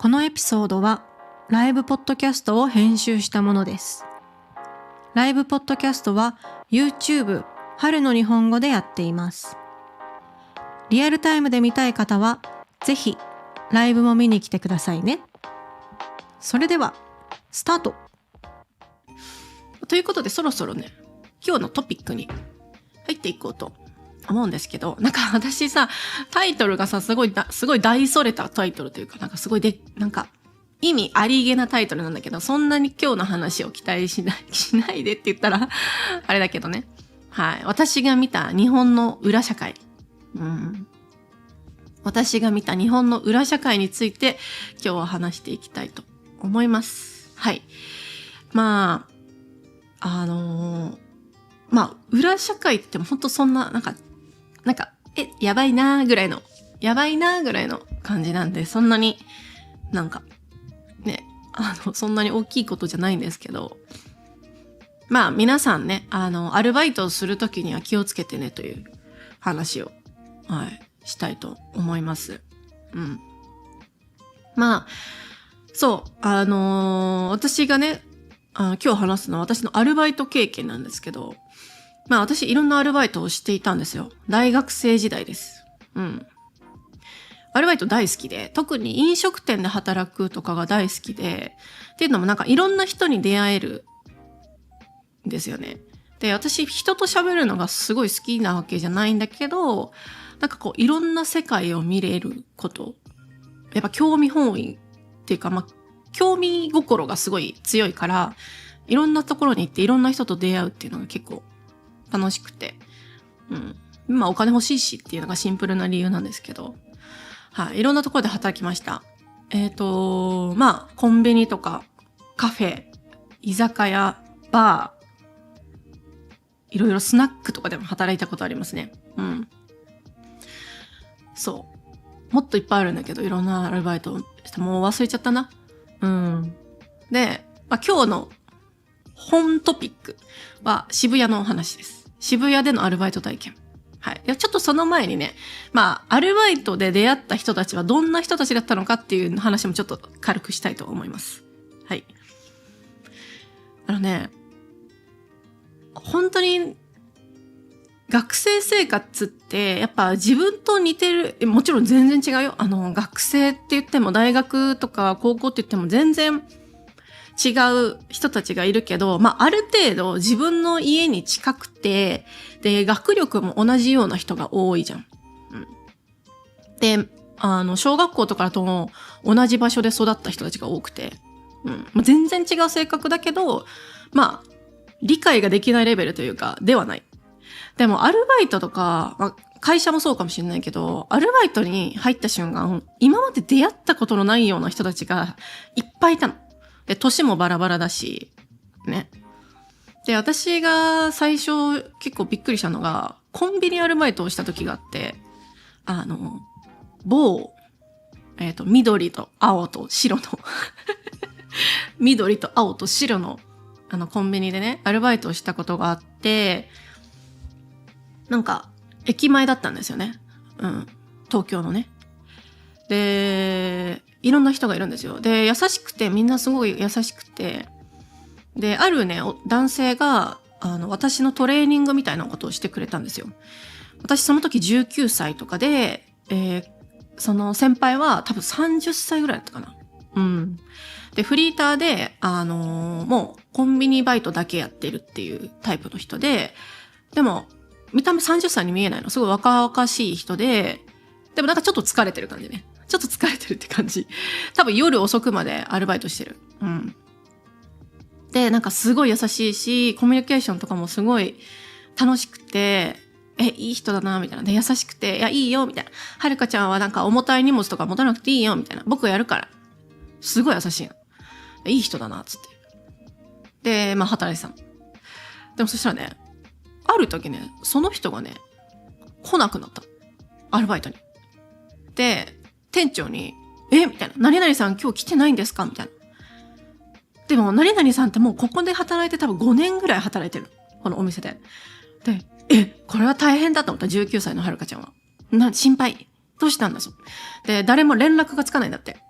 このエピソードはライブポッドキャストを編集したものです。ライブポッドキャストは YouTube 春の日本語でやっています。リアルタイムで見たい方はぜひライブも見に来てくださいね。それではスタート。ということでそろそろね、今日のトピックに入っていこうと思うんですけど、なんか私さ、タイトルがさ、すごい大それたタイトルというか、なんかすごいなんか意味ありげなタイトルなんだけど、そんなに今日の話を期待しないでって言ったらあれだけどね。はい。私が見た日本の裏社会。私が見た日本の裏社会について今日は話していきたいと思います。はい。まあ、裏社会っても本当そんな、なんか、やばいなーぐらいの感じなんで、そんなに、なんか、ね、そんなに大きいことじゃないんですけど、まあ皆さんね、アルバイトをするときには気をつけてねという話を、はい、したいと思います。まあ、そう、私がね、今日話すのは私のアルバイト経験なんですけど、まあ私いろんなアルバイトをしていたんですよ。大学生時代です。アルバイト大好きで、特に飲食店で働くとかが大好きで、っていうのもなんかいろんな人に出会えるんですよね。で、私人と喋るのがすごい好きなわけじゃないんだけど、なんかこういろんな世界を見れること、やっぱ興味本位っていうか、まあ興味心がすごい強いから、いろんなところに行っていろんな人と出会うっていうのが結構楽しくて。まあお金欲しいしっていうのがシンプルな理由なんですけど。はい。いろんなところで働きました。まあコンビニとかカフェ、居酒屋、バー、いろいろスナックとかでも働いたことありますね。そう。もっといっぱいあるんだけど、いろんなアルバイトをして、もう忘れちゃったな。で、まあ、今日の本トピックは渋谷のお話です。渋谷でのアルバイト体験。はい。いや、ちょっとその前にね、まあ、アルバイトで出会った人たちはどんな人たちだったのかっていう話もちょっと軽くしたいと思います。はい。本当に、学生生活ってやっぱ自分と似てる、もちろん全然違うよ。学生って言っても大学とか高校って言っても全然違う人たちがいるけど、まあ、ある程度自分の家に近くて、で、学力も同じような人が多いじゃん。で、小学校とかだと同じ場所で育った人たちが多くて、まあ、全然違う性格だけど、まあ、理解ができないレベルというか、ではない。でも、アルバイトとか、まあ、会社もそうかもしれないけど、アルバイトに入った瞬間、今まで出会ったことのないような人たちがいっぱいいたの。で、年もバラバラだし、ね。で、私が最初結構びっくりしたのが、コンビニアルバイトをした時があって、某、緑と青と白の緑と青と白の、コンビニでね、アルバイトをしたことがあって、なんか、駅前だったんですよね。東京のね。で、いろんな人がいるんですよ。で、優しくて、みんなすごい優しくて、で、あるね、男性が、私のトレーニングみたいなことをしてくれたんですよ。私その時19歳とかで、その先輩は多分30歳ぐらいだったかな。で、フリーターで、もうコンビニバイトだけやってるっていうタイプの人で、でも、見た目30歳に見えないの。すごい若々しい人で、でもなんかちょっと疲れてる感じね。ちょっと疲れてるって感じ。多分夜遅くまでアルバイトしてる。で、なんかすごい優しいし、コミュニケーションとかもすごい楽しくて、いい人だな、みたいな。で、優しくて、いや、いいよ、みたいな。はるかちゃんはなんか重たい荷物とか持たなくていいよ、みたいな。僕やるから。すごい優しいの。いい人だな、つって。で、まあ、働いてたの。でもそしたらね、ある時ね、その人がね、来なくなった。アルバイトに。で、店長に、みたいな。何々さん今日来てないんですかみたいな。でも、何々さんってもうここで働いて多分5年ぐらい働いてる。このお店で。で、これは大変だと思った19歳のはるかちゃんは。心配。どうしたんだぞ。で、誰も連絡がつかないんだって。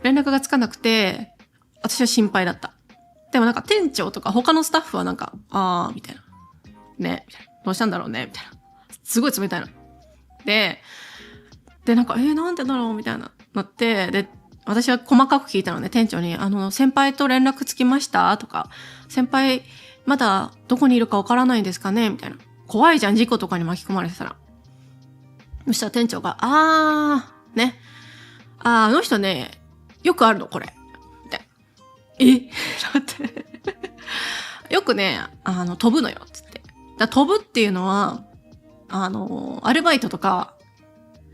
連絡がつかなくて、私は心配だった。でもなんか店長とか他のスタッフはなんか、みたいな。ね、みたいな。どうしたんだろうね、みたいな。すごい冷たいの。で、なんか、なんでだろうみたいな、なって、で、私は細かく聞いたのね、店長に、先輩と連絡つきましたとか、先輩、まだどこにいるかわからないんですかねみたいな。怖いじゃん、事故とかに巻き込まれてたら。そしたら店長が、ね。あの人ね、よくあるの、これ。みたいな。だって。よくね、飛ぶのよ、つって。飛ぶっていうのは、アルバイトとか、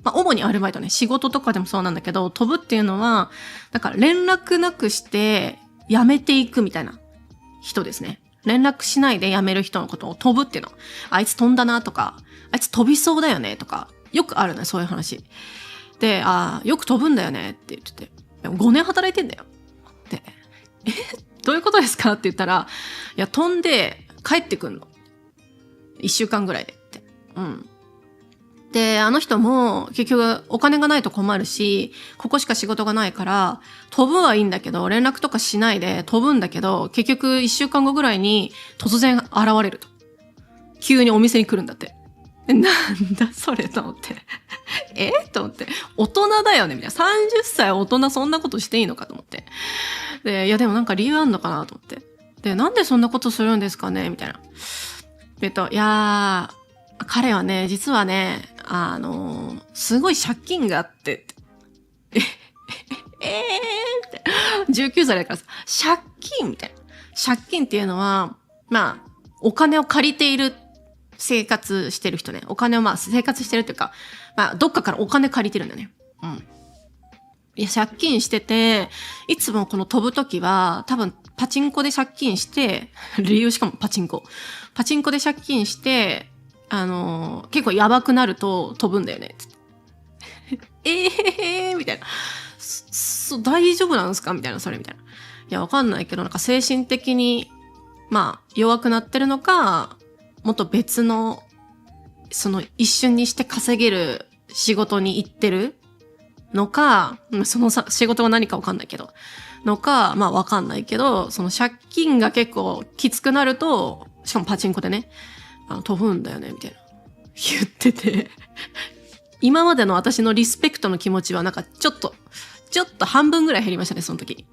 主にアルバイトね、仕事とかでもそうなんだけど、飛ぶっていうのは、だから連絡なくして辞めていくみたいな人ですね。連絡しないで辞める人のことを飛ぶっていうの。あいつ飛んだなとか、あいつ飛びそうだよねとか、よくあるね、そういう話。で、よく飛ぶんだよねって言ってて、でも5年働いてんだよ。で、どういうことですかって言ったら、いや、飛んで帰ってくんの。1週間ぐらいでって。で、あの人も結局お金がないと困るし、ここしか仕事がないから、飛ぶはいいんだけど、連絡とかしないで飛ぶんだけど、結局1週間後ぐらいに突然現れると。急にお店に来るんだって。なんだそれと思って。と思って。大人だよねみたいな。30歳大人そんなことしていいのかと思って。で、いやでもなんか理由あんのかなと思って。で、なんでそんなことするんですかねみたいな。いやー、彼はね、実はね、すごい借金があって、って、19歳だからさ、借金みたいな。借金っていうのは、お金を借りている生活してる人ね。お金を生活してるっていうか、どっかからお金借りてるんだよね。いや、借金してて、いつもこの飛ぶときは、多分パチンコで借金して、理由しかもパチンコ。パチンコで借金して、結構やばくなると飛ぶんだよね。みたいな。大丈夫なんですかみたいな、それみたいな。いや、わかんないけど、なんか精神的に、弱くなってるのか、もっと別の、一瞬にして稼げる仕事に行ってるのか、その仕事が何かわかんないけど、のか、わかんないけど、その借金が結構きつくなると、しかもパチンコでね、飛ぶんだよね、みたいな。言ってて。今までの私のリスペクトの気持ちはなんかちょっと半分ぐらい減りましたね、その時。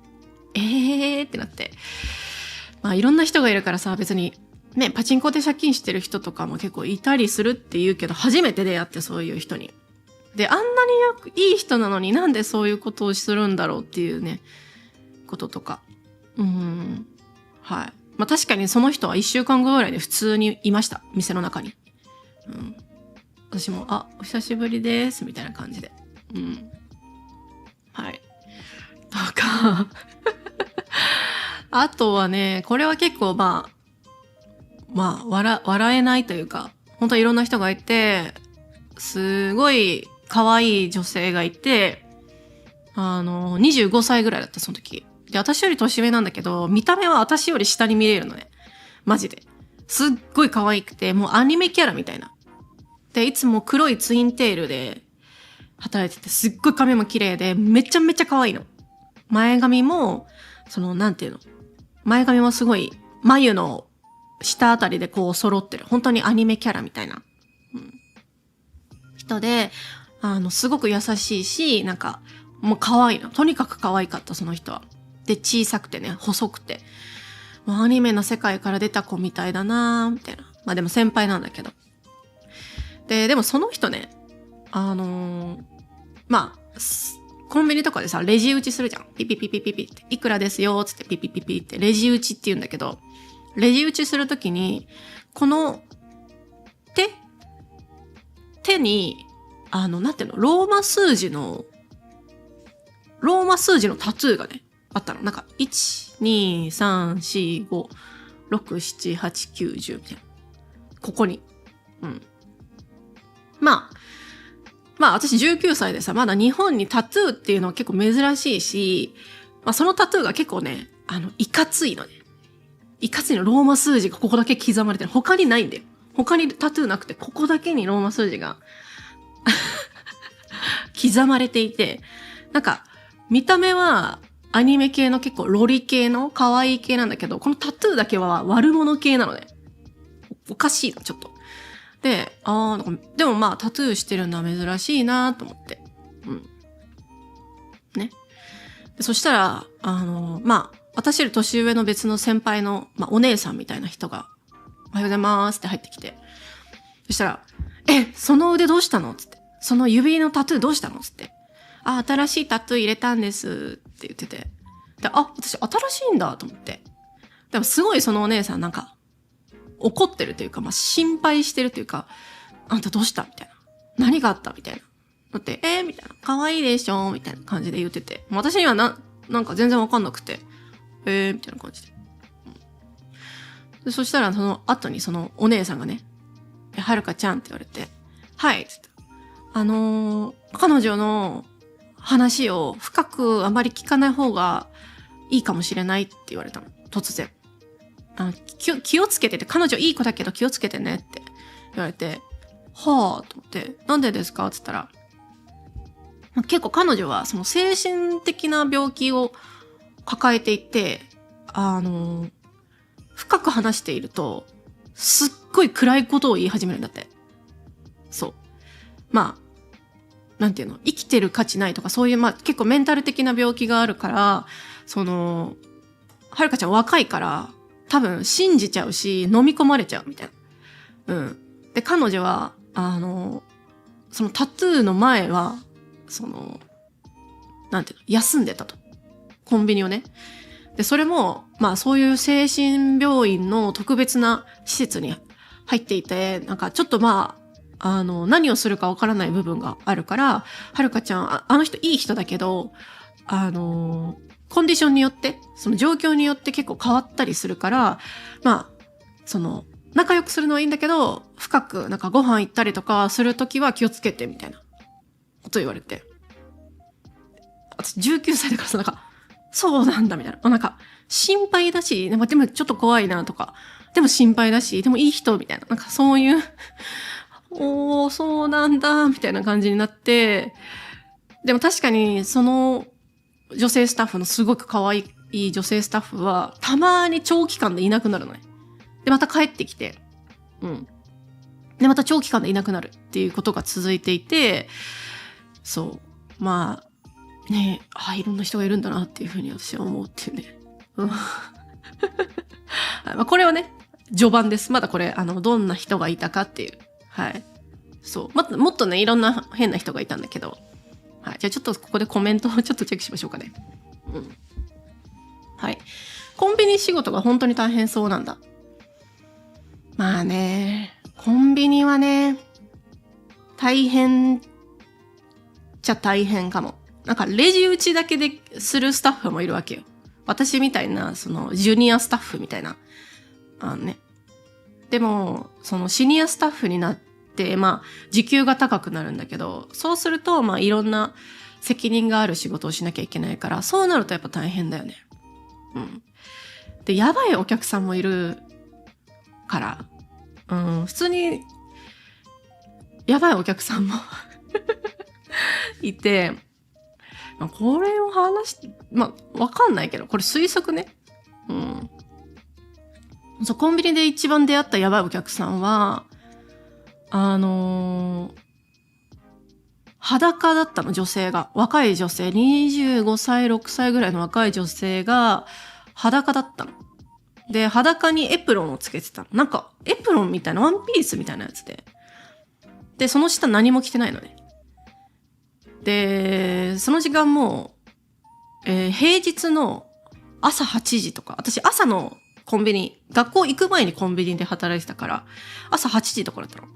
ってなって。いろんな人がいるからさ、別に、ね、パチンコで借金してる人とかも結構いたりするって言うけど、初めて出会ってそういう人に。で、あんなにいい人なのになんでそういうことをするんだろうっていうね、こととか。はい。確かにその人は1週間後ぐらいで普通にいました。店の中に。私も、お久しぶりです。みたいな感じで。はい。とか、あとはね、これは結構笑えないというか、本当いろんな人がいて、すごい可愛い女性がいて、25歳ぐらいだった、その時。で、私より年上なんだけど、見た目は私より下に見れるのね。マジで。すっごい可愛くて、もうアニメキャラみたいな。で、いつも黒いツインテールで働いてて、すっごい髪も綺麗で、めちゃめちゃ可愛いの。前髪も、なんていうの。前髪もすごい、眉の下あたりでこう揃ってる。本当にアニメキャラみたいな。人で、すごく優しいし、なんか、もう可愛いの。とにかく可愛かった、その人は。で、小さくてね、細くて。もうアニメの世界から出た子みたいだなーみたいな。でも先輩なんだけど。でもその人ね、コンビニとかでさ、レジ打ちするじゃん。ピピピピピピって。いくらですよつってピピピピって。レジ打ちって言うんだけど、レジ打ちするときに、この手に、なんていうの、ローマ数字のタトゥーがね、あったの。なんか、1、2、3、4、5、6、7、8、9、10みたいな。ここに。私19歳でさ、まだ日本にタトゥーっていうのは結構珍しいし、そのタトゥーが結構ね、いかついのね。いかついの、ローマ数字がここだけ刻まれてる。他にないんだよ。他にタトゥーなくて、ここだけにローマ数字が刻まれていて、なんか、見た目はアニメ系の結構ロリ系の可愛い系なんだけど、このタトゥーだけは悪者系なのね。おかしいな、ちょっと。で、でもまあタトゥーしてるのは珍しいなと思って。うん。ね。でそしたら、まあ、私より年上の別の先輩の、まあ、お姉さんみたいな人が、おはようございますって入ってきて。そしたら、その腕どうしたのつって。その指のタトゥーどうしたのつって。新しいタトゥー入れたんですって言ってて。で、私新しいんだと思って。でもすごいそのお姉さんなんか、怒ってるというか、まあ、心配してるというか、あんたどうしたみたいな。何があったみたいな。だって、みたいな。可愛いでしょみたいな感じで言ってて。私にはなんか全然わかんなくて。みたいな感じで。でそしたらその後にそのお姉さんがね、はるかちゃんって言われて、はいつって。彼女の話を深くあまり聞かない方がいいかもしれないって言われたの。突然。気をつけてて、彼女いい子だけど気をつけてねって言われて、はぁと思って、なんでですかって言ったら、結構彼女はその精神的な病気を抱えていて、深く話していると、すっごい暗いことを言い始めるんだって。そう。まあ、なんていうの、生きてる価値ないとか、そういう、まあ結構メンタル的な病気があるから、はるかちゃん若いから、多分信じちゃうし、飲み込まれちゃうみたいな。うん。で、彼女は、そのタトゥーの前は、なんていうの、休んでたと。コンビニをね。で、それも、まあそういう精神病院の特別な施設に入っていて、なんかちょっとまあ、何をするかわからない部分があるから、はるかちゃん、あの人いい人だけど、コンディションによって、その状況によって結構変わったりするから、まあ、仲良くするのはいいんだけど、深くなんかご飯行ったりとかするときは気をつけて、みたいなこと言われて。私19歳だからさ、なんか、そうなんだ、みたいな。なんか、心配だし、でもちょっと怖いな、とか。でも心配だし、でもいい人、みたいな。なんかそういうそうなんだ、みたいな感じになって、でも確かに、その、女性スタッフのすごく可愛い女性スタッフは、たまに長期間でいなくなるのね。で、また帰ってきて、うん。で、また長期間でいなくなるっていうことが続いていて、そう。まあ、ねいろんな人がいるんだなっていうふうに私は思うっていうね。うん。まあこれはね、序盤です。まだこれ、どんな人がいたかっていう。はい。そう。もっとね、いろんな変な人がいたんだけど、はい。じゃあちょっとここでコメントをちょっとチェックしましょうかね。うん。はい。コンビニ仕事が本当に大変そうなんだ。まあね、コンビニはね、大変っちゃ大変かも。なんかレジ打ちだけでするスタッフもいるわけよ。私みたいな、ジュニアスタッフみたいな。ね。でも、シニアスタッフになって、まあ、時給が高くなるんだけど、そうすると、まあ、いろんな責任がある仕事をしなきゃいけないから、そうなるとやっぱ大変だよね。うん。で、やばいお客さんもいるから、普通に、やばいお客さんもいて、まあ、これをまあ、わかんないけど、これ推測ね。うん。そう、コンビニで一番出会ったやばいお客さんは、裸だったの、女性が。若い女性、25歳、6歳ぐらいの若い女性が、裸だったの。で、裸にエプロンをつけてたの。なんか、エプロンみたいな、ワンピースみたいなやつで。で、その下何も着てないのね。で、その時間も、平日の朝8時とか、私朝のコンビニ、学校行く前にコンビニで働いてたから、朝8時とかだったの。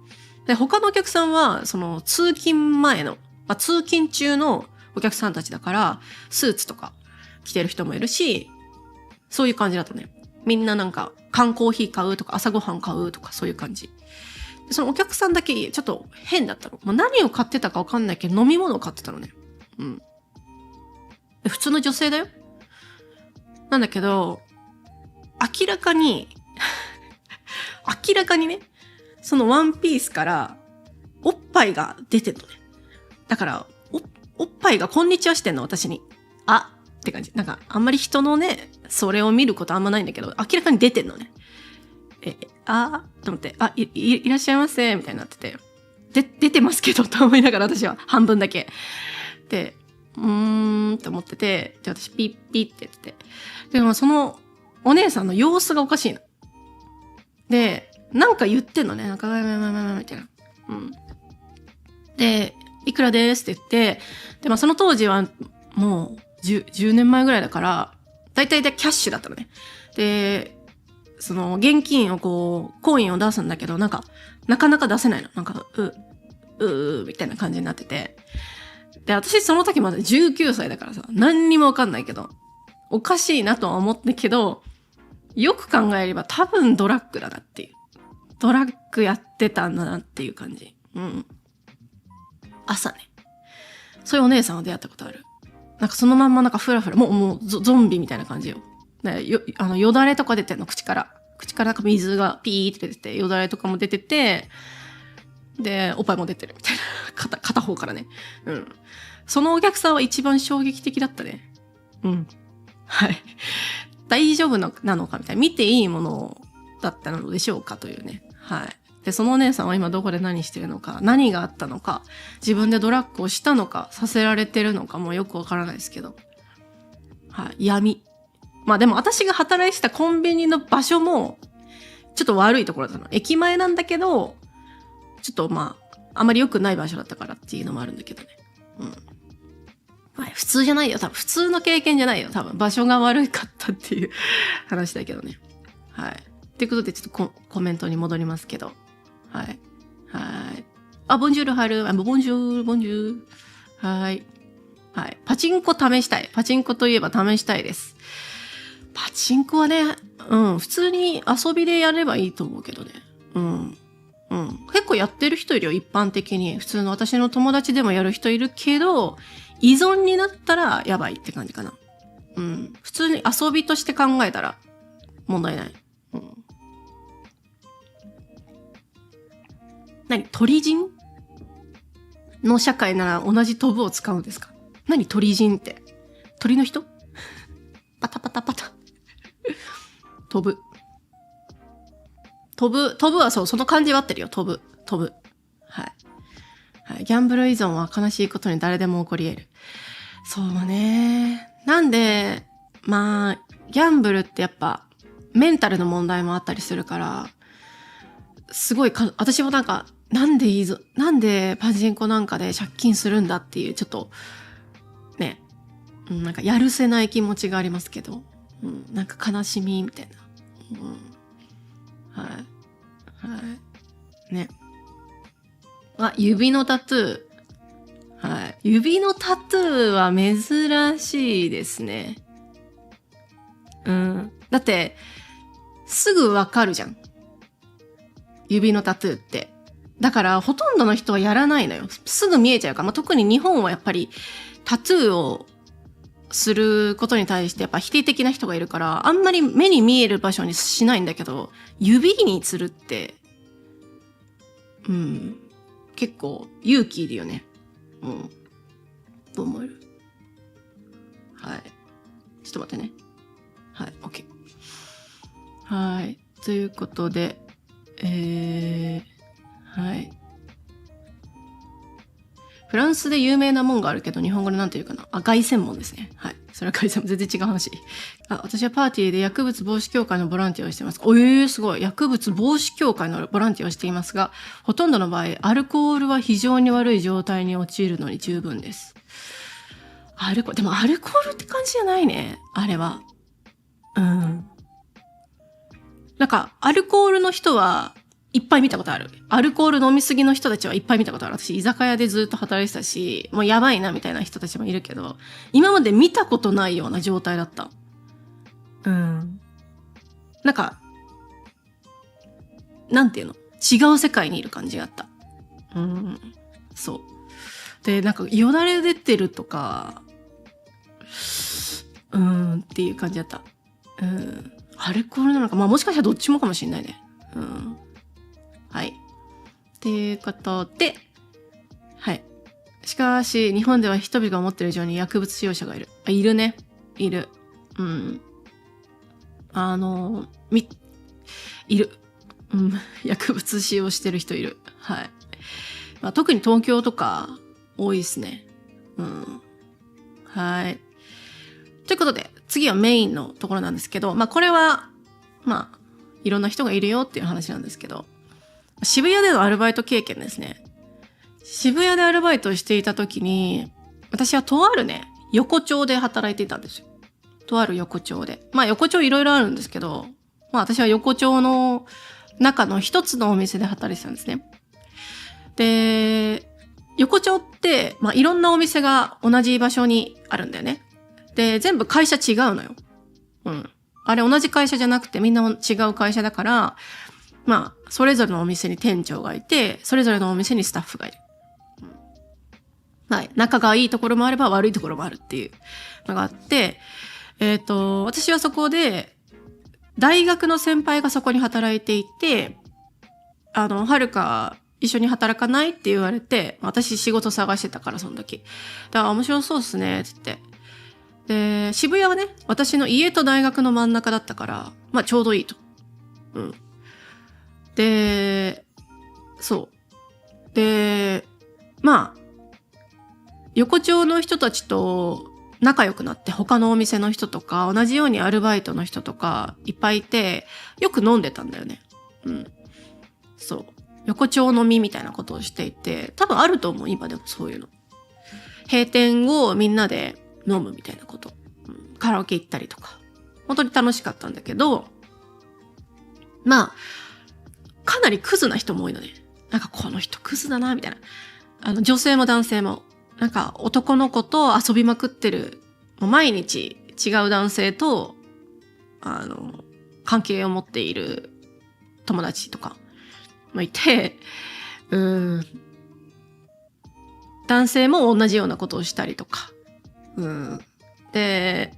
で、他のお客さんは、通勤前の、通勤中のお客さんたちだから、スーツとか着てる人もいるし、そういう感じだったね。みんななんか、缶コーヒー買うとか、朝ごはん買うとか、そういう感じ。でそのお客さんだけ、ちょっと変だったの。何を買ってたかわかんないけど、飲み物を買ってたのね。うん。で普通の女性だよ。なんだけど、明らかにね、そのワンピースからおっぱいが出てるのね。だから、おっぱいがこんにちはしてんの、私に。あって感じ。なんか、あんまり人のね、それを見ることあんまないんだけど、明らかに出てんのね。と思って、いらっしゃいませ、みたいになってて。出てますけど、と思いながら私は半分だけ。で、って思ってて、で、私ピッピッって言ってて。でもそのお姉さんの様子がおかしいの。で、なんか言ってんのね。なんか、みたいな。で、いくらですって言って、で、まあその当時はもう10年前ぐらいだから、だいたいキャッシュだったのね。で、その現金をこう、コインを出すんだけど、なんか、なかなか出せないの。なんか、みたいな感じになってて。で、私その時まだ19歳だからさ、何にもわかんないけど、おかしいなとは思ったけど、よく考えれば多分ドラッグだなっていう。ドラッグやってたんだなっていう感じ。朝ね。そういうお姉さんは出会ったことある。なんかそのまんまなんかフラフラ、もうゾンビみたいな感じよ。よだれとか出てんの、口からなんか水がピーって出てて、よだれとかも出てて、で、おっぱいも出てるみたいな。片方からね。そのお客さんは一番衝撃的だったね。はい。大丈夫なのかみたいな。見ていいものだったのでしょうかというね。はい。で、そのお姉さんは今どこで何してるのか、何があったのか、自分でドラッグをしたのか、させられてるのかもよくわからないですけど。はい。闇。まあでも私が働いてたコンビニの場所も、ちょっと悪いところだったの。駅前なんだけど、ちょっとまあ、あまり良くない場所だったからっていうのもあるんだけどね。まあ、普通じゃないよ。多分、普通の経験じゃないよ。多分、場所が悪かったっていう話だけどね。はい。ということで、ちょっとコメントに戻りますけど。はい。ボンジュール入る。ボンジュール。はい。はい。パチンコ試したい。パチンコといえば試したいです。パチンコはね、普通に遊びでやればいいと思うけどね。結構やってる人いるよ、一般的に。普通の私の友達でもやる人いるけど、依存になったらやばいって感じかな。普通に遊びとして考えたら問題ない。鳥人の社会なら同じ飛ぶを使うんですか？何鳥人って。鳥の人？パタパタパタ。飛ぶはそう、その漢字は合ってるよ。飛ぶ。はい。ギャンブル依存は悲しいことに誰でも起こり得る。そうね。なんで、まあ、ギャンブルってやっぱ、メンタルの問題もあったりするから、すごい私もなんか、なんでパチンコなんかで借金するんだっていう、ちょっと、ね、なんかやるせない気持ちがありますけど、なんか悲しみみたいな。はい。ね。指のタトゥー。はい。指のタトゥーは珍しいですね。だって、すぐわかるじゃん。指のタトゥーって。だから、ほとんどの人はやらないのよ。すぐ見えちゃうから。特に日本はやっぱり、タトゥーをすることに対してやっぱ否定的な人がいるから、あんまり目に見える場所にしないんだけど、指にするって、結構勇気いるよね。どう思える？はい。ちょっと待ってね。はい、OK。はい。ということで、はい。フランスで有名な門があるけど、日本語でなんて言うかな。凱旋門ですね。はい。それは凱旋門。全然違う話。私はパーティーで薬物防止協会のボランティアをしています。すごい。薬物防止協会のボランティアをしていますが、ほとんどの場合、アルコールは非常に悪い状態に陥るのに十分です。でもアルコールって感じじゃないね。あれは。なんか、アルコールの人はいっぱい見たことある。アルコール飲みすぎの人たちはいっぱい見たことある。私、居酒屋でずっと働いてたし、もうやばいなみたいな人たちもいるけど、今まで見たことないような状態だった。なんか、なんていうの？違う世界にいる感じがあった。そう。で、なんか、よだれ出てるとか、っていう感じだった。アルコールなのか、もしかしたらどっちもかもしれないね。はい。っていうことで、はい。しかし、日本では人々が思ってる以上に薬物使用者がいる。いるね。いる。うん。いる。うん。薬物使用してる人いる。はい。まあ、特に東京とか多いですね。うん。はい。ということで、次はメインのところなんですけど、まあこれは、まあ、いろんな人がいるよっていう話なんですけど、渋谷でのアルバイト経験ですね。渋谷でアルバイトをしていた時に、私はとあるね、横丁で働いていたんですよ。とある横丁で。まあ横丁いろいろあるんですけど、まあ私は横丁の中の一つのお店で働いてたんですね。で、横丁って、まあいろんなお店が同じ場所にあるんだよね。で、全部会社違うのよ。うん。あれ同じ会社じゃなくてみんな違う会社だから、まあ、それぞれのお店に店長がいて、それぞれのお店にスタッフがいる。はい。仲がいいところもあれば悪いところもあるっていうのがあって、私はそこで、大学の先輩がそこに働いていて、はるか一緒に働かないって言われて、私仕事探してたからその時。だから面白そうっすね、って言って。で、渋谷はね、私の家と大学の真ん中だったから、まあちょうどいいと。うん。で、そう。で、まあ、横丁の人たちと仲良くなって他のお店の人とか同じようにアルバイトの人とかいっぱいいてよく飲んでたんだよね。うん。そう。横丁飲みみたいなことをしていて多分あると思う今でもそういうの。閉店後みんなで飲むみたいなこと。うん、カラオケ行ったりとか。本当に楽しかったんだけどまあかなりクズな人も多いのね。なんかこの人クズだなみたいな。女性も男性も。なんか男の子と遊びまくってる、もう毎日違う男性と、関係を持っている友達とかもいて、男性も同じようなことをしたりとか、で、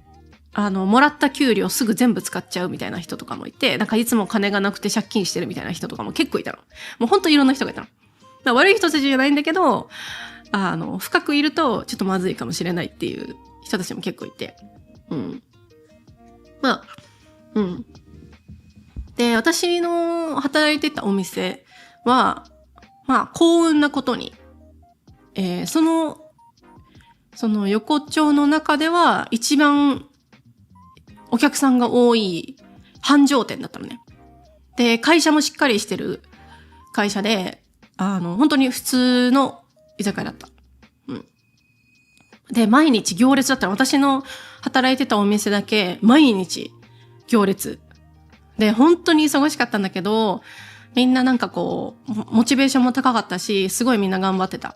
もらった給料すぐ全部使っちゃうみたいな人とかもいて、なんかいつも金がなくて借金してるみたいな人とかも結構いたの。もうほんといろんな人がいたの。だから悪い人たちじゃないんだけど、深くいるとちょっとまずいかもしれないっていう人たちも結構いて。うん。まあ、うん。で、私の働いてたお店は、まあ、幸運なことに、その横丁の中では一番お客さんが多い繁盛店だったのね。で、会社もしっかりしてる会社で、本当に普通の居酒屋だった。うん。で、毎日行列だったら私の働いてたお店だけ毎日行列。で、本当に忙しかったんだけど、みんななんかこう、モチベーションも高かったし、すごいみんな頑張ってた。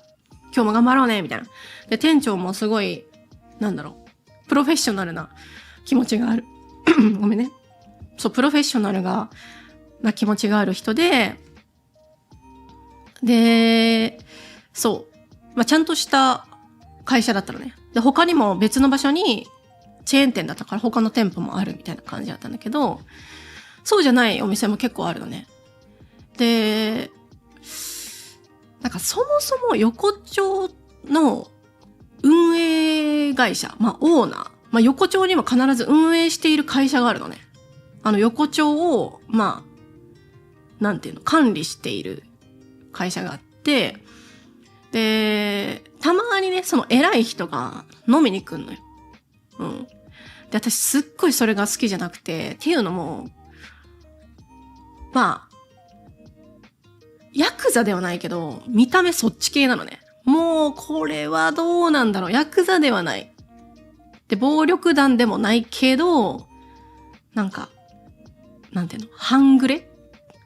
今日も頑張ろうね、みたいな。で、店長もすごい、プロフェッショナルな気持ちがある。ごめんね。そう、プロフェッショナルな気持ちがある人で、で、そう。まあ、ちゃんとした会社だったのね。で、他にも別の場所にチェーン店だったから他の店舗もあるみたいな感じだったんだけど、そうじゃないお店も結構あるのね。で、なんかそもそも横丁の運営会社、まあオーナー、まあ横丁にも必ず運営している会社があるのね。横丁を、まあ、管理している会社があって、で、たまにね、その偉い人が飲みに来んのよ。うん。で、私すっごいそれが好きじゃなくて、っていうのも、まあ、ヤクザではないけど、見た目そっち系なのね。もう、これはどうなんだろう。ヤクザではない。で、暴力団でもないけど、半グレっ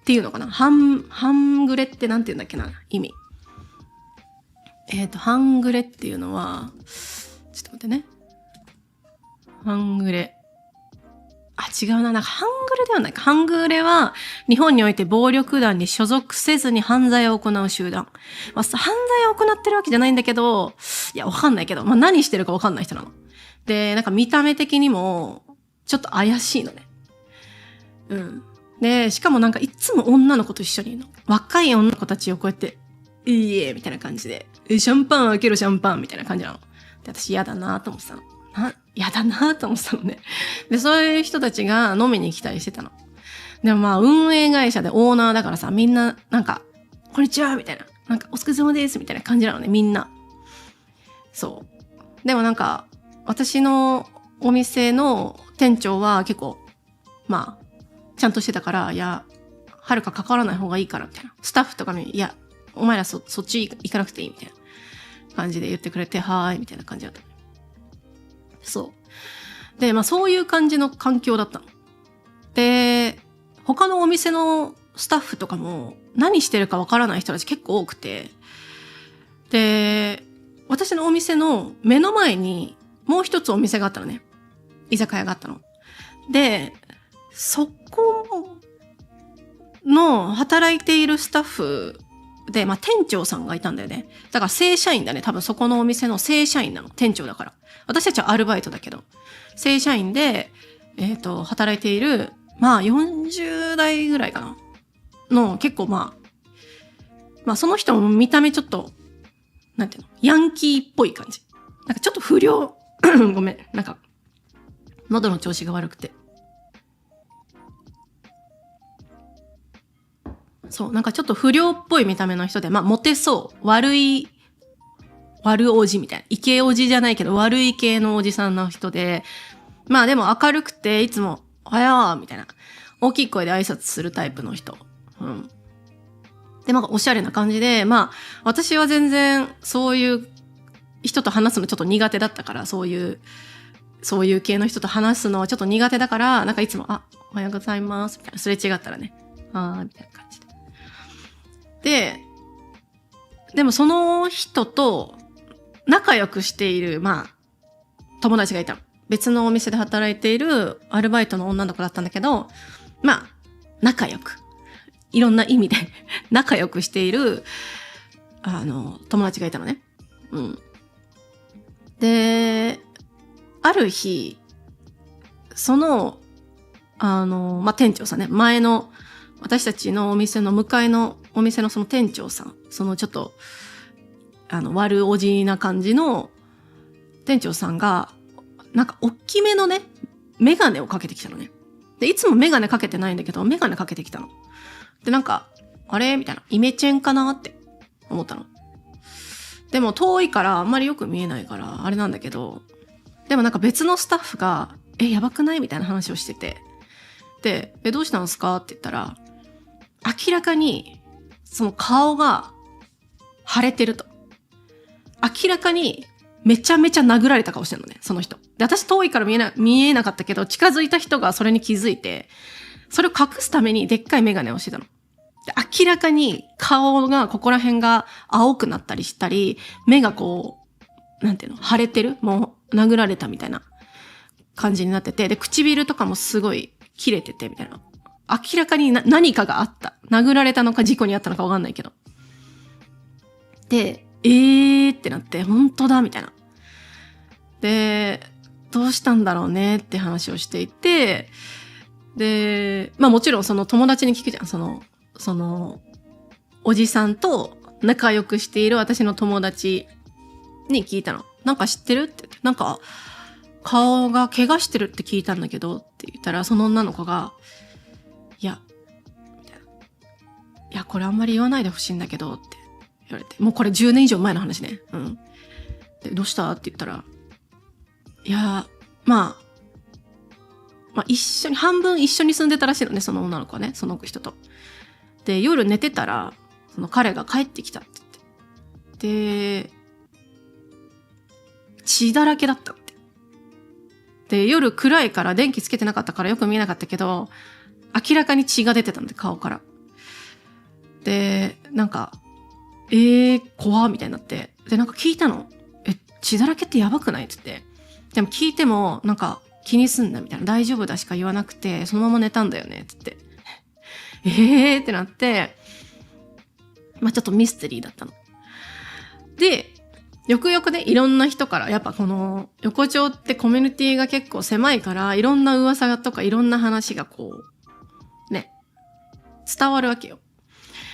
ていうのかな。半グレってなんて言うんだっけな、意味。半グレっていうのは、ちょっと待ってね。半グレ。違うな。半グレではないか。半グレは、日本において暴力団に所属せずに犯罪を行う集団。まあ、犯罪を行ってるわけじゃないんだけど、いや、わかんないけど、まあ、何してるかわかんない人なの。で、見た目的にも、ちょっと怪しいのね。うん。で、しかもいつも女の子と一緒にいるの。若い女の子たちをこうやっていいえ、みたいな感じで、シャンパン開けろシャンパンみたいな感じなの。で、私嫌だなと思ってたの。嫌だなと思ってたのね。で、そういう人たちが飲みに来たりしてたの。でもまあ、運営会社でオーナーだからさ、みんな、なんか、こんにちはみたいな。なんか、お疲れ様ですみたいな感じなのね、みんな。そう。でもなんか、私のお店の店長は結構、まあ、ちゃんとしてたから、いや、はるか関わらない方がいいから、みたいな。スタッフとかに、いや、お前らそっち行かなくていい、みたいな感じで言ってくれて、はーい、みたいな感じだった。そう。で、まあそういう感じの環境だったの。で、他のお店のスタッフとかも何してるかわからない人たち結構多くて、で、私のお店の目の前にもう一つお店があったのね。居酒屋があったの。で、そこの働いているスタッフで、まあ店長さんがいたんだよね。だから正社員だね。多分そこのお店の正社員なの。店長だから。私たちはアルバイトだけど。正社員で、働いている、まあ40代ぐらいかな。の結構まあその人も見た目ちょっと、なんていうの、ヤンキーっぽい感じ。なんかちょっと不良、ごめん、なんか、喉の調子が悪くて。そう、なんかちょっと不良っぽい見た目の人で、まあモテそう、悪おじみたいな。イケおじじゃないけど悪い系のおじさんの人で、まあでも明るくて、いつも、おはようみたいな。大きい声で挨拶するタイプの人。うん。で、まあ、おしゃれな感じで、まあ、私は全然、そういう人と話すのちょっと苦手だったから、そういう系の人と話すのはちょっと苦手だから、なんかいつも、おはようございます、みたいな、すれ違ったらね、みたいな感じで。でもその人と仲良くしている、まあ、友達がいたの。別のお店で働いているアルバイトの女の子だったんだけど、まあ、仲良く。いろんな意味で仲良くしている、友達がいたのね。うん。で、ある日、その、まあ、店長さんね、前の、私たちのお店の向かいのお店のその店長さん、そのちょっと、悪おじな感じの店長さんが、なんか大きめのね、メガネをかけてきたのね。で、いつもメガネかけてないんだけど、メガネかけてきたの。で、なんか、あれみたいな。イメチェンかなって思ったの。でも遠いからあんまりよく見えないから、あれなんだけど、でもなんか別のスタッフが、やばくないみたいな話をしてて。で、どうしたんですかって言ったら、明らかに、その顔が腫れてると。明らかに、めちゃめちゃ殴られた顔してるのね、その人。で、私遠いから見えなかったけど、近づいた人がそれに気づいて、それを隠すためにでっかいメガネをしてたの。で、明らかに顔が、ここら辺が青くなったりしたり、目がこう、なんていうの、腫れてる、もう殴られたみたいな感じになってて、で、唇とかもすごい切れててみたいな。明らかに何かがあった。殴られたのか事故にあったのかわかんないけど。で、ってなって、本当だみたいな。で、どうしたんだろうねって話をしていて、で、まあもちろんその友達に聞くじゃん。その、おじさんと仲良くしている私の友達に聞いたの。なんか知ってるって言って。なんか、顔が怪我してるって聞いたんだけどって言ったら、その女の子が、いや、みたいな。いや、これあんまり言わないでほしいんだけどって言われて。もうこれ10年以上前の話ね。うん。で、どうしたって言ったら、いや、まあ半分一緒に住んでたらしいのね、その女の子はね、その人と。で、夜寝てたら、その彼が帰ってきたって言って。で、血だらけだったって。で、夜暗いから電気つけてなかったからよく見えなかったけど、明らかに血が出てたんで、顔から。で、なんか、怖みたいになって。で、なんか聞いたの。血だらけってやばくないって言って。でも聞いても、なんか気にすんなみたいな。大丈夫だしか言わなくて、そのまま寝たんだよねって言って。ってなって、まあちょっとミステリーだったの。で、よくよくね、いろんな人から、やっぱこの、横丁ってコミュニティが結構狭いから、いろんな噂とかいろんな話がこう、ね、伝わるわけよ。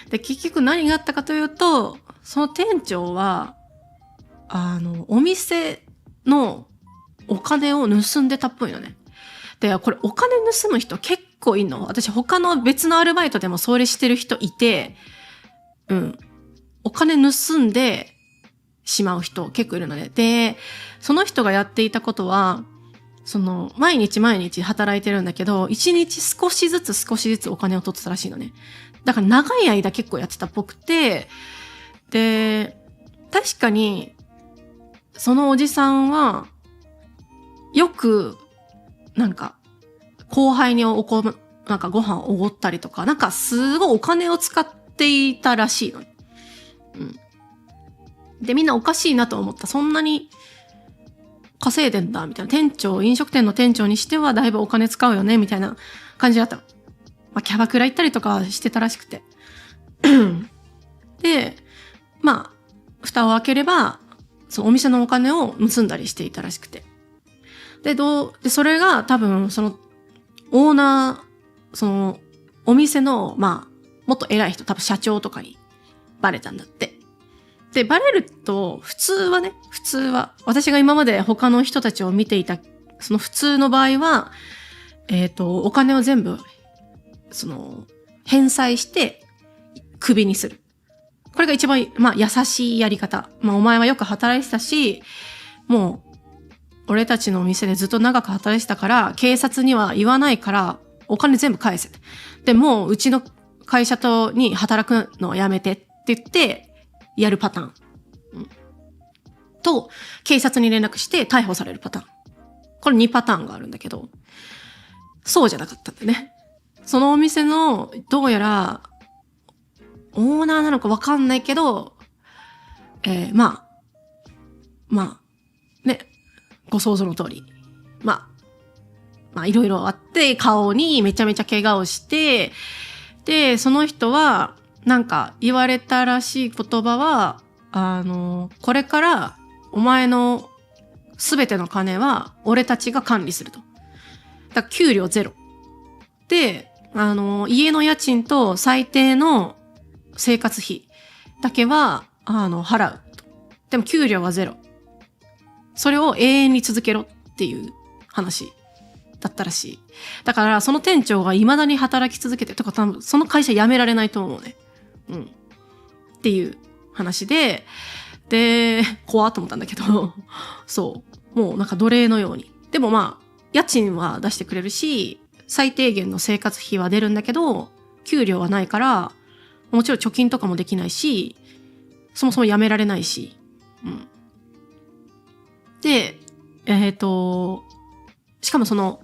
で、結局何があったかというと、その店長は、お店のお金を盗んでたっぽいのね。で、これお金盗む人結構いんの。私他の別のアルバイトでもそれしてる人いて、お金盗んでしまう人結構いるのね。で、その人がやっていたことは、毎日毎日働いてるんだけど、一日少しずつお金を取ってたらしいのね。だから長い間結構やってたっぽくて、で、確かに、そのおじさんは、よく、後輩にご飯をおごったりとか、すごいお金を使っていたらしいの。で、みんなおかしいなと思った。そんなに稼いでんだ、みたいな。飲食店の店長にしてはだいぶお金使うよね、みたいな感じだったの。キャバクラ行ったりとかしてたらしくて。で、蓋を開ければ、そのお店のお金を盗んだりしていたらしくて。で、それが多分、オーナー、お店の、もっと偉い人、多分社長とかにバレたんだって。で、バレると、普通は、私が今まで他の人たちを見ていた、その普通の場合は、お金を全部、返済して、クビにする。これが一番、優しいやり方。お前はよく働いてたし、もう、俺たちのお店でずっと長く働いてたから、警察には言わないから、お金全部返せ。で、もう、うちの会社に働くのをやめてって言って、やるパターン。と、警察に連絡して逮捕されるパターン。これ2パターンがあるんだけど、そうじゃなかったんだね。そのお店の、どうやら、オーナーなのかわかんないけど、ね、ご想像の通り。いろいろあって、顔にめちゃめちゃ怪我をして、で、その人は、言われたらしい言葉は、これからお前のすべての金は俺たちが管理すると。だから給料ゼロ。で、家の家賃と最低の生活費だけは、払うと。でも給料はゼロ。それを永遠に続けろっていう話だったらしい。だからその店長が未だに働き続けてとか、多分その会社辞められないと思うね。っていう話で、怖っと思ったんだけど、そう。もう奴隷のように。でも家賃は出してくれるし、最低限の生活費は出るんだけど、給料はないから、もちろん貯金とかもできないし、そもそも辞められないし。で、しかも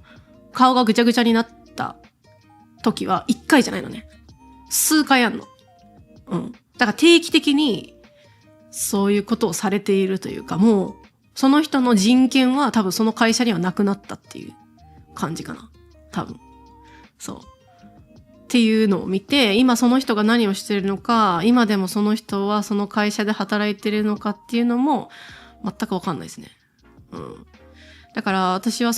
顔がぐちゃぐちゃになった時は1回じゃないのね。数回あんの。だから定期的にそういうことをされているというか、もうその人の人権は多分その会社にはなくなったっていう感じかな。多分。そう。っていうのを見て、今その人が何をしてるのか、今でもその人はその会社で働いてるのかっていうのも全くわかんないですね。だから私は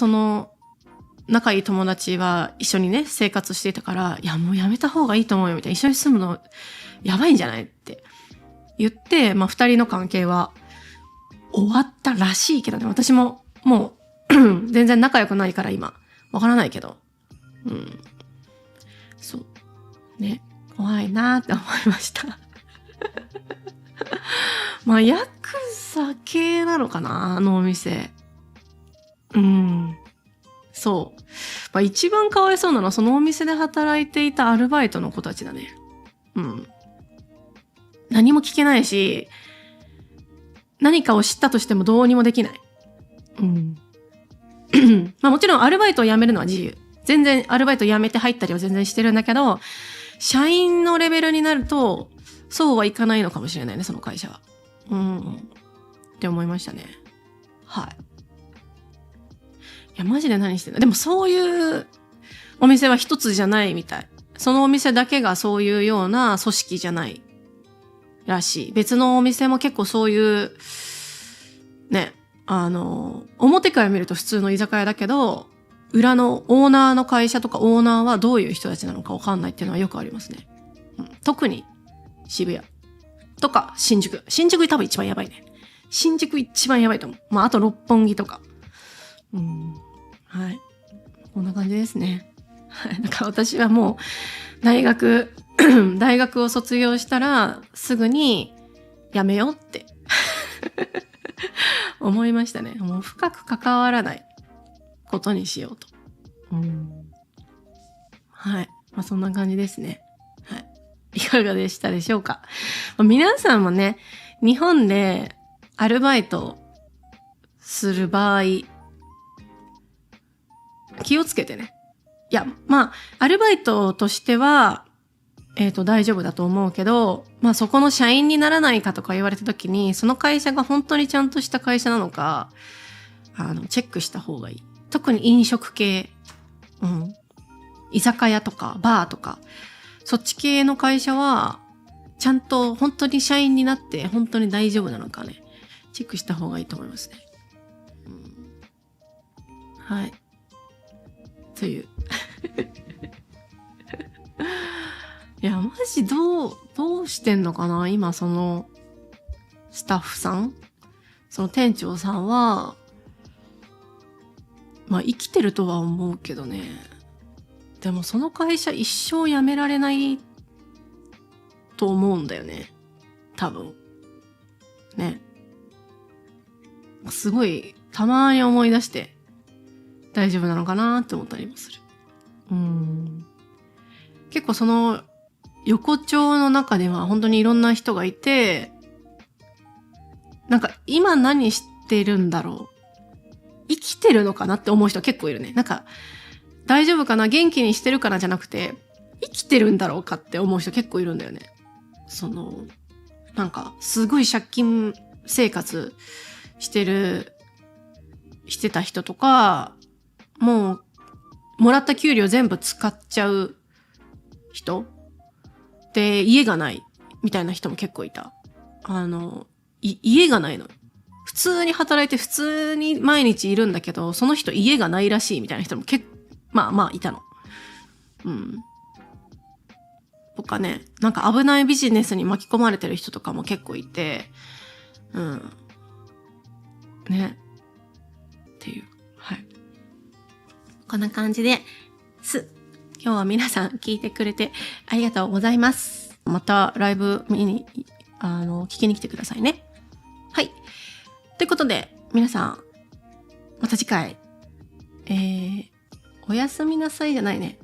仲いい友達は一緒にね、生活していたから、いやもうやめた方がいいと思うよみたいな、一緒に住むのやばいんじゃないって言って、二人の関係は終わったらしいけどね、私ももう全然仲良くないから今、わからないけど。そう。ね、怖いなーって思いました。ヤクザ系なのかな、あのお店。そう。一番かわいそうなのはそのお店で働いていたアルバイトの子たちだね。何も聞けないし、何かを知ったとしてもどうにもできない。もちろんアルバイトを辞めるのは自由。全然アルバイト辞めて入ったりは全然してるんだけど、社員のレベルになると、そうはいかないのかもしれないね、その会社は。って思いましたね。はい。いや、マジで何してんの？でもそういうお店は一つじゃないみたい。そのお店だけがそういうような組織じゃないらしい。別のお店も結構そういう、ね、表から見ると普通の居酒屋だけど、裏のオーナーの会社とかオーナーはどういう人たちなのかわかんないっていうのはよくありますね。特に渋谷。とか、新宿多分一番やばいね。新宿一番やばいと思う。まあ、あと六本木とか。はい。こんな感じですね。はい。だから私はもう、大学を卒業したら、すぐにやめようって思いましたね。もう深く関わらないことにしようと。はい。まあ、そんな感じですね。はい。いかがでしたでしょうか。皆さんもね、日本でアルバイトする場合、気をつけてね。いや、まあ、アルバイトとしては、大丈夫だと思うけど、まあそこの社員にならないかとか言われた時に、その会社が本当にちゃんとした会社なのか、チェックした方がいい。特に飲食系、居酒屋とか、バーとか、そっち系の会社は、ちゃんと本当に社員になって本当に大丈夫なのかね、チェックした方がいいと思いますね。はい。という。いや、マジどうしてんのかな今その、スタッフさんその店長さんは、まあ生きてるとは思うけどね。でもその会社一生辞められないと思うんだよね。多分。ね。すごい、たまに思い出して、大丈夫なのかなって思ったりもする。結構その、横丁の中では本当にいろんな人がいて、なんか今何してるんだろう。生きてるのかなって思う人結構いるね。なんか、大丈夫かな元気にしてるかなじゃなくて、生きてるんだろうかって思う人結構いるんだよね。なんか、すごい借金生活してた人とか、もう、もらった給料全部使っちゃう人で、家がないみたいな人も結構いた。家がないの。普通に働いて普通に毎日いるんだけど、その人家がないらしいみたいな人もまあいたの。とかね、なんか危ないビジネスに巻き込まれてる人とかも結構いて、ね。っていう。はい。こんな感じで、今日は皆さん聞いてくれてありがとうございます。またライブ見に、聞きに来てくださいね。はい。ということで、皆さん、また次回、おやすみなさいじゃないね。